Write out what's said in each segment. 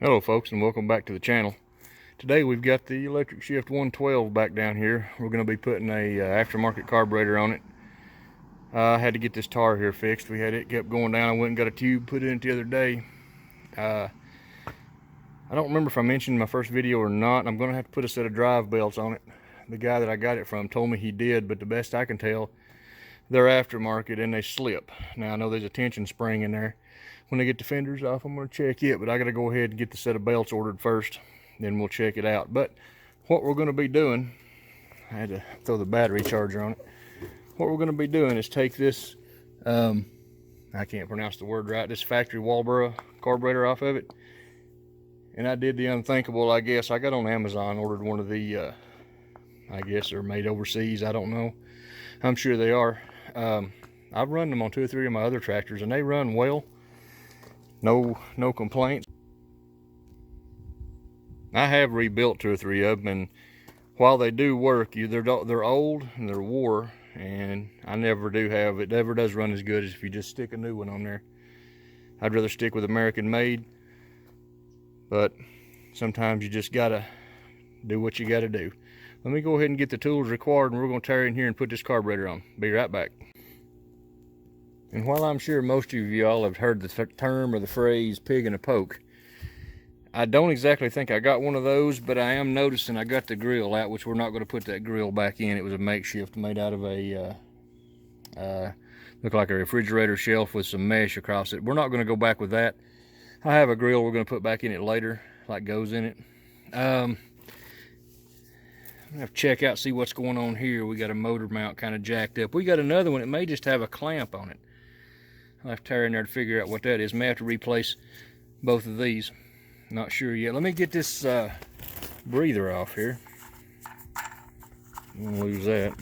Hello folks, and welcome back to the channel. Today we've got the electric shift 112 back down here. We're going to be putting a aftermarket carburetor on it. I had to get this tar here fixed. We had it kept going down. I went and got a tube, put it in the other day. I don't remember if I mentioned in my first video or not. I'm going to have to put a set of drive belts on it. The guy that I got it from told me he did, but the best I can tell, they're aftermarket and they slip. Now I know there's a tension spring in there. When I get the fenders off, I'm going to check it, but I got to go ahead and get the set of belts ordered first, then we'll check it out. But what we're going to be doing, I had to throw the battery charger on it. What we're going to be doing is take this, I can't pronounce the word right, this factory Walboro carburetor off of it. And I did the unthinkable, I guess. I got on Amazon, ordered one of the, I guess they're made overseas, I don't know. I'm sure they are. I've run them on 2 or 3 of my other tractors, and they run well. No complaints. I have rebuilt 2 or 3 of them, and while they do work, they're old and they're wore, and I never do have it. Never does run as good as if you just stick a new one on there. I'd rather stick with American made, but sometimes you just gotta do what you gotta do. Let me go ahead and get the tools required, and we're gonna tear in here and put this carburetor on. Be right back. And while I'm sure most of y'all have heard the term or the phrase pig in a poke, I don't exactly think I got one of those, but I am noticing I got the grill out, which we're not going to put that grill back in. It was a makeshift made out of a, looked like a refrigerator shelf with some mesh across it. We're not going to go back with that. I have a grill we're going to put back in it later, like goes in it. I'm going to have to check out, see what's going on here. We got a motor mount kind of jacked up. We got another one, it may just have a clamp on it. I'll have to tear in there to figure out what that is. May have to replace both of these. Not sure yet. Let me get this breather off here. I'm gonna lose that.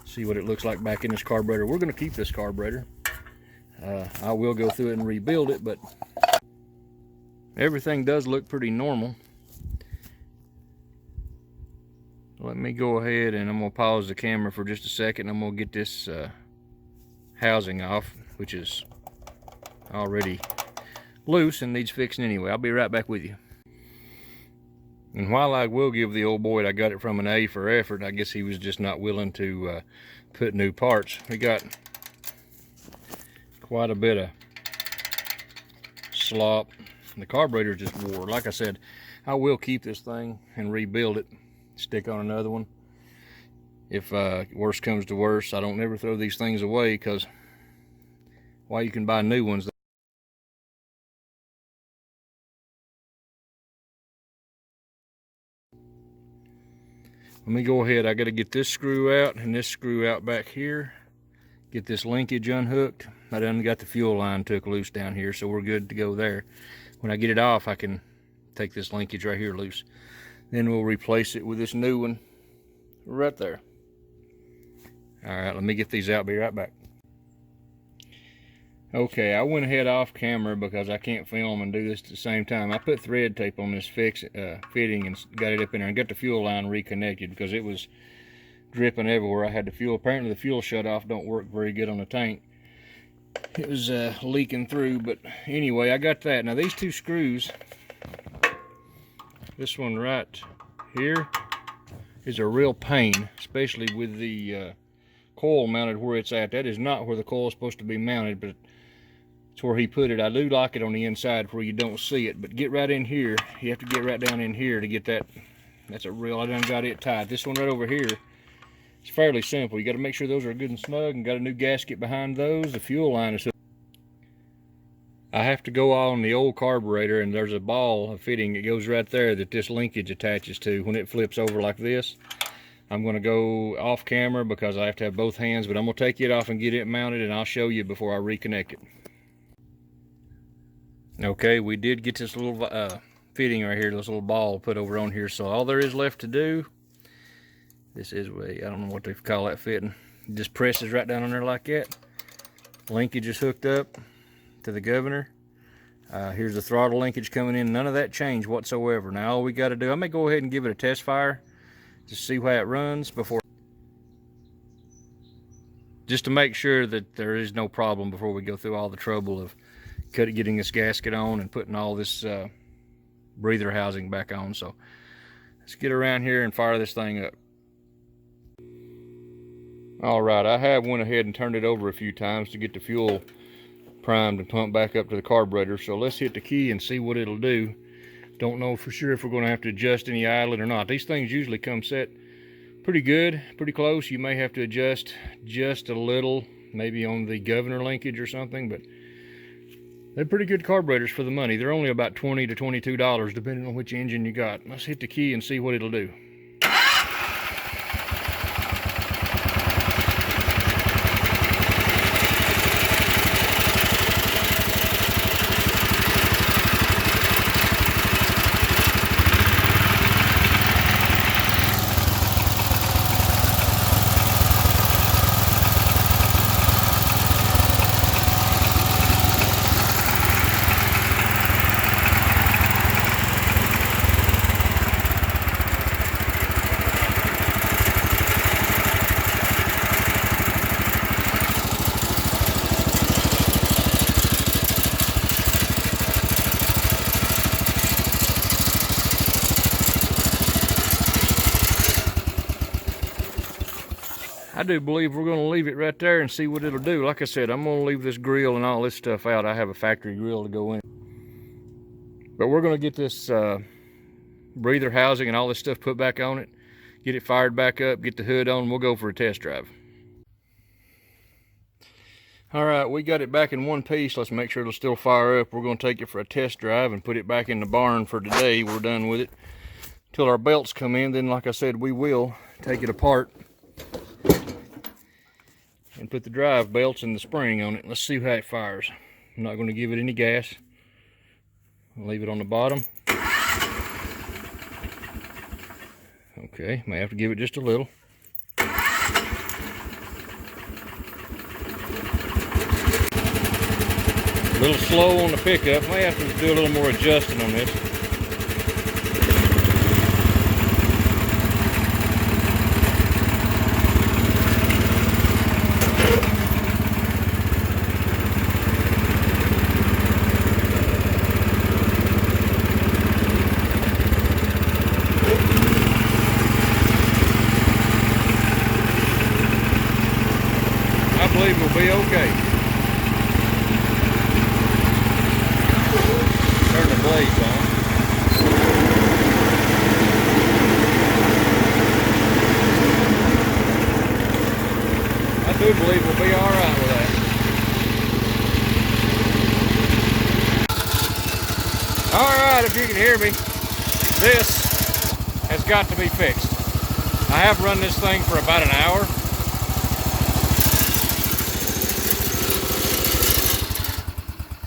See what it looks like back in this carburetor. We're gonna keep this carburetor. I will go through it and rebuild it, but everything does look pretty normal. Let me go ahead and I'm gonna pause the camera for just a second. I'm gonna get this housing off, which is already loose and needs fixing anyway. I'll be right back with you. And while I will give the old boy I got it from an A for effort, I guess he was just not willing to put new parts. We got quite a bit of slop. The carburetor just wore. Like I said, I will keep this thing and rebuild it, stick on another one. If worse comes to worse, I don't never throw these things away, because while you can buy new ones, let me go ahead. I got to get this screw out and this screw out back here. Get this linkage unhooked. I done got the fuel line took loose down here, so we're good to go there. When I get it off, I can take this linkage right here loose. Then we'll replace it with this new one right there. All right, let me get these out. Be right back. Okay, I went ahead off camera because I can't film and do this at the same time. I put thread tape on this fitting and got it up in there and got the fuel line reconnected because it was dripping everywhere. I had the fuel, apparently the fuel shutoff don't work very good on the tank. It was leaking through, but anyway, I got that. Now these 2 screws, this one right here is a real pain, especially with the coil mounted where it's at. That is not where the coil is supposed to be mounted, but it's where he put it. I do like it on the inside where you don't see it, but get right in here. You have to get right down in here to get that. That's a real, I done got it tied. This one right over here, it's fairly simple. You got to make sure those are good and snug, and got a new gasket behind those. The fuel line is, I have to go on the old carburetor, and there's a ball, a fitting that goes right there that this linkage attaches to. When it flips over like this, I'm going to go off camera because I have to have both hands, but I'm going to take it off and get it mounted, and I'll show you before I reconnect it. Okay, we did get this little fitting right here, this little ball put over on here, so all there is left to do, this is I don't know what they call that fitting. It just presses right down on there like that. Linkage is hooked up to the governor. Here's the throttle linkage coming in. None of that changed whatsoever. Now all we got to do, I may go ahead and give it a test fire to see how it runs before, just to make sure that there is no problem before we go through all the trouble of getting this gasket on and putting all this breather housing back on. So let's get around here and fire this thing up. All right, I have went ahead and turned it over a few times to get the fuel primed and pumped back up to the carburetor. So let's hit the key and see what it'll do. Don't know for sure if we're going to have to adjust any idling or not. These things usually come set pretty good, pretty close. You may have to adjust just a little, maybe on the governor linkage or something, but they're pretty good carburetors for the money. They're only about $20 to $22 depending on which engine you got. Let's hit the key and see what it'll do. I do believe we're going to leave it right there and see what it'll do. Like I said, I'm going to leave this grill and all this stuff out. I have a factory grill to go in. But we're going to get this breather housing and all this stuff put back on it, get it fired back up, get the hood on, and we'll go for a test drive. All right, we got it back in one piece. Let's make sure it'll still fire up. We're going to take it for a test drive and put it back in the barn for today. We're done with it. Till our belts come in, then like I said, we will take it apart and put the drive belts and the spring on it. Let's see how it fires. I'm not going to give it any gas. I'll leave it on the bottom. Okay, may have to give it just a little. A little slow on the pickup. May have to do a little more adjusting on this. I believe we'll be okay. Turn the blades on. I do believe we'll be all right with that. All right, if you can hear me, this has got to be fixed. I have run this thing for about an hour.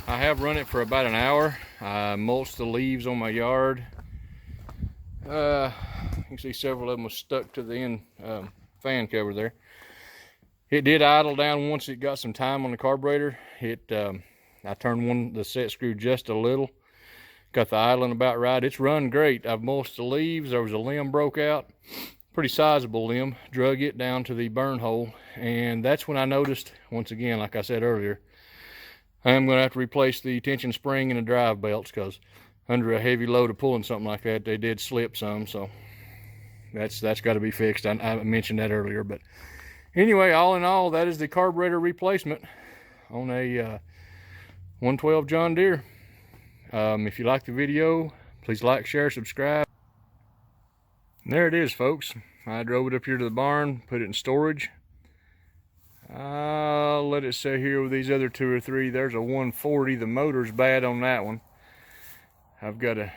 I have run it for about an hour. I mulched the leaves on my yard. You can see several of them was stuck to the end fan cover there. It did idle down once it got some time on the carburetor. I turned the set screw just a little. Got the idling about right. It's run great. I've mulched the leaves. There was a limb broke out. Pretty sizable limb. Drug it down to the burn hole. And that's when I noticed, once again, like I said earlier, I am going to have to replace the tension spring and the drive belts because under a heavy load of pulling something like that, they did slip some. So that's got to be fixed. I mentioned that earlier. But anyway, all in all, that is the carburetor replacement on a 112 John Deere. If you like the video, please like, share, subscribe. And there it is, folks. I drove it up here to the barn, put it in storage. I'll let it sit here with these other two or three. There's a 140. The motor's bad on that one. I've got I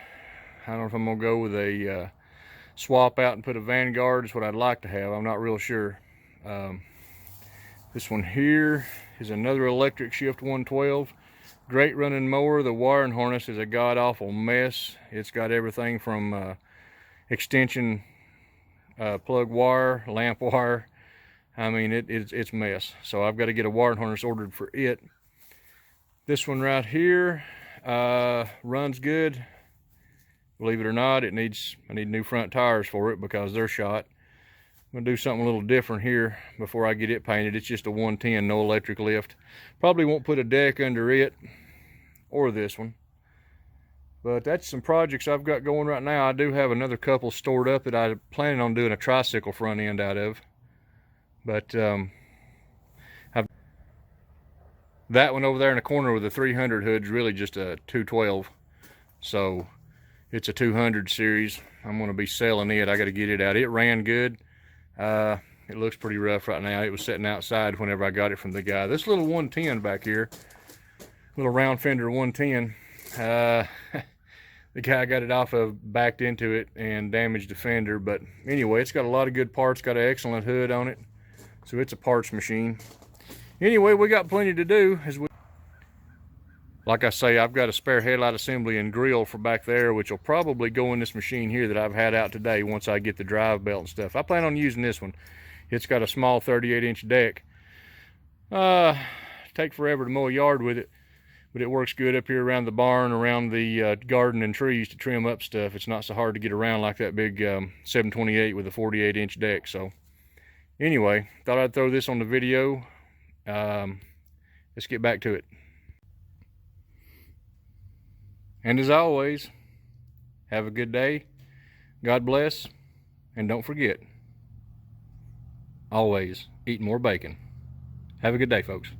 don't know if I'm going to go with a swap out and put a Vanguard. Is what I'd like to have. I'm not real sure. This one here is another electric shift 112. Great running mower. The wiring harness is a god-awful mess. It's got everything from extension plug wire, lamp wire. I mean, it's a mess. So I've got to get a wiring harness ordered for it. This one right here runs good. Believe it or not, I need new front tires for it because they're shot. I'm gonna do something a little different here before I get it painted. It's just a 110, no electric lift. Probably won't put a deck under it or this one. But that's some projects I've got going right now. I do have another couple stored up that I'm planning on doing a tricycle front end out of. But that one over there in the corner with the 300 hood is really just a 212. So it's a 200 series. I'm going to be selling it. I got to get it out. It ran good. It looks pretty rough right now. It was sitting outside whenever I got it from the guy. This little 110 back here, little round fender 110, the guy I got it off of backed into it and damaged the fender. But anyway, it's got a lot of good parts, got an excellent hood on it. So it's a parts machine. Anyway, we got plenty to do. Like I say, I've got a spare headlight assembly and grill for back there, which will probably go in this machine here that I've had out today once I get the drive belt and stuff. I plan on using this one. It's got a small 38-inch deck. Take forever to mow a yard with it, but it works good up here around the barn, around the garden and trees to trim up stuff. It's not so hard to get around like that big 728 with a 48-inch deck. So anyway, thought I'd throw this on the video. Let's get back to it. And as always, have a good day. God bless. And don't forget, always eat more bacon. Have a good day, folks.